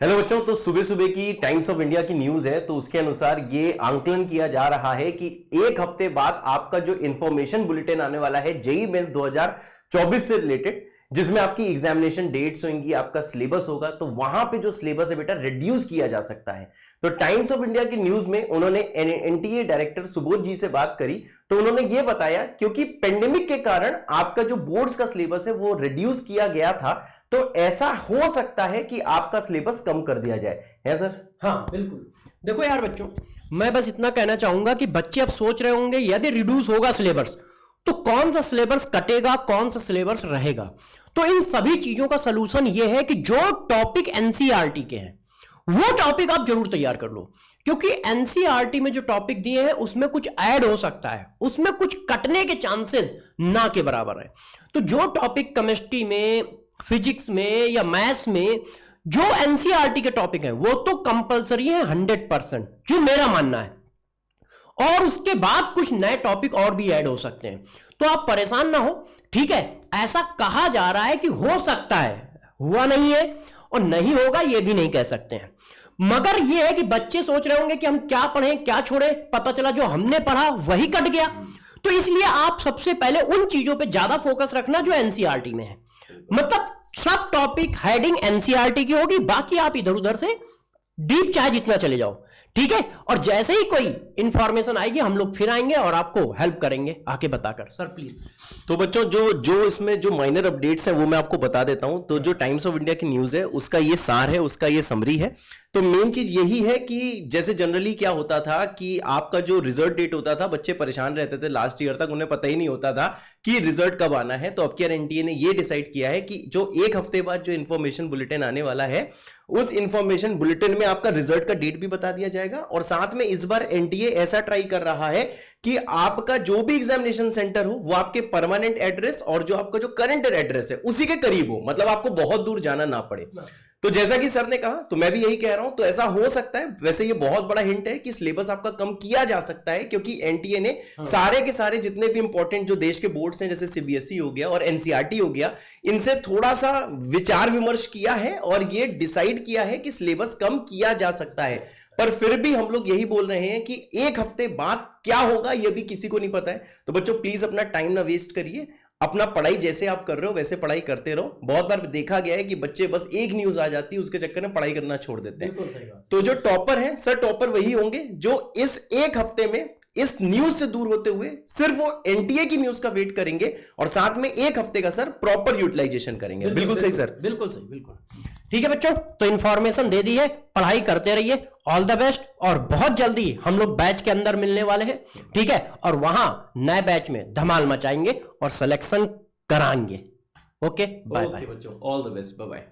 Hello बच्चों, तो सुबह सुबह की टाइम्स ऑफ इंडिया की न्यूज है। तो उसके अनुसार ये आंकलन किया जा रहा है कि एक हफ्ते बाद आपका जो इंफॉर्मेशन बुलेटिन आने वाला है जेईई मेंस 2024 से रिलेटेड, जिसमें आपकी एग्जामिनेशन डेट्स होंगी, आपका सिलेबस होगा, तो वहां पे जो सिलेबस है बेटा रिड्यूस किया जा सकता है। तो टाइम्स ऑफ इंडिया की न्यूज में उन्होंने एनटीए डायरेक्टर सुबोध जी से बात करी, तो उन्होंने ये बताया क्योंकि पेंडेमिक के कारण आपका जो बोर्ड्स का सिलेबस है वो रिड्यूस किया गया था, तो ऐसा हो सकता है कि आपका सिलेबस कम कर दिया जाए। है सर? हाँ बिल्कुल। देखो यार बच्चों, मैं बस इतना कहना चाहूंगा कि बच्चे अब सोच रहे होंगे यदि रिड्यूस होगा सिलेबस तो कौन सा सिलेबस कटेगा, कौन सा सिलेबस रहेगा। तो इन सभी चीजों का सलूशन यह है कि जो टॉपिक एनसीईआरटी के हैं वो टॉपिक आप जरूर तैयार कर लो, क्योंकि एनसीईआरटी में जो टॉपिक दिए हैं उसमें कुछ ऐड हो सकता है, उसमें कुछ कटने के चांसेस ना के बराबर है। तो जो टॉपिक केमिस्ट्री में, फिजिक्स में या मैथ्स में जो एनसीईआरटी के टॉपिक हैं वो तो कंपलसरी है 100%, जो मेरा मानना है। और उसके बाद कुछ नए टॉपिक और भी ऐड हो सकते हैं, तो आप परेशान ना हो, ठीक है। ऐसा कहा जा रहा है कि हो सकता है, हुआ नहीं है और नहीं होगा ये भी नहीं कह सकते हैं। मगर ये है कि बच्चे सोच रहे होंगे कि हम क्या पढ़ें क्या छोड़ें, पता चला जो हमने पढ़ा वही कट गया। तो इसलिए आप सबसे पहले उन चीजों पे ज्यादा फोकस रखना जो एनसीईआरटी में है। मतलब सब टॉपिक हेडिंग एनसीईआरटी की होगी, बाकी आप इधर उधर से डीप चाहे जितना चले जाओ, ठीक है। और जैसे ही कोई इंफॉर्मेशन आएगी हम लोग फिर आएंगे और आपको हेल्प करेंगे आके बताकर। Sir please. तो बच्चों जो इसमें जो माइनर अपडेट्स हैं वो मैं आपको बता देता हूं। तो जो टाइम्स ऑफ इंडिया की न्यूज है उसका ये सार है, उसका ये समरी है। तो मेन चीज यही है कि जैसे जनरली क्या होता था कि आपका जो रिजल्ट डेट होता था, बच्चे परेशान रहते थे लास्ट ईयर तक, उन्हें पता ही नहीं होता था कि रिजल्ट कब आना है। तो अब क्या एनटीए ने ये डिसाइड किया है कि जो एक हफ्ते बाद जो इंफॉर्मेशन बुलेटिन आने वाला है उस इंफॉर्मेशन बुलेटिन में आपका रिजल्ट का डेट भी बता दिया जाएगा। और साथ में इस बार एनटीए ऐसा ट्राई कर रहा है कि आपका जो भी एग्जामिनेशन सेंटर हो वो आपके परमानेंट एड्रेस और जो आपका जो करंट एड्रेस है उसी के करीब हो, मतलब आपको बहुत दूर जाना ना पड़े। तो जैसा कि सर ने कहा, तो मैं भी यही कह रहा हूं, तो ऐसा हो सकता है। वैसे ये बहुत बड़ा हिंट है कि सिलेबस आपका कम किया जा सकता है, क्योंकि एनटीए ने सारे के सारे जितने भी इंपॉर्टेंट जो देश के बोर्ड्स हैं, जैसे सीबीएसई हो गया और एनसीईआरटी हो गया, इनसे थोड़ा सा विचार विमर्श किया है और ये डिसाइड किया है कि सिलेबस कम किया जा सकता है। पर फिर भी हम लोग यही बोल रहे हैं कि एक हफ्ते बाद क्या होगा ये भी किसी को नहीं पता है। तो बच्चों प्लीज अपना टाइम ना वेस्ट करिए, अपना पढ़ाई जैसे आप कर रहे हो वैसे पढ़ाई करते रहो। बहुत बार देखा गया है कि बच्चे बस एक न्यूज आ जाती है उसके चक्कर में पढ़ाई करना छोड़ देते हैं। तो जो टॉपर हैं सर, टॉपर वही होंगे जो इस एक हफ्ते में इस न्यूज से दूर होते हुए सिर्फ वो एनटीए की न्यूज का वेट करेंगे और साथ में एक हफ्ते का सर प्रॉपर यूटिलाइजेशन करेंगे। बिल्कुल सही सर, बिल्कुल सही, बिल्कुल ठीक है बच्चों। तो इंफॉर्मेशन दे दी है, पढ़ाई करते रहिए, ऑल द बेस्ट। और बहुत जल्दी हम लोग बैच के अंदर मिलने वाले हैं, ठीक है। और वहां नए बैच में धमाल मचाएंगे और सिलेक्शन कराएंगे। ओके बाय बाय बच्चों, all the best, bye bye.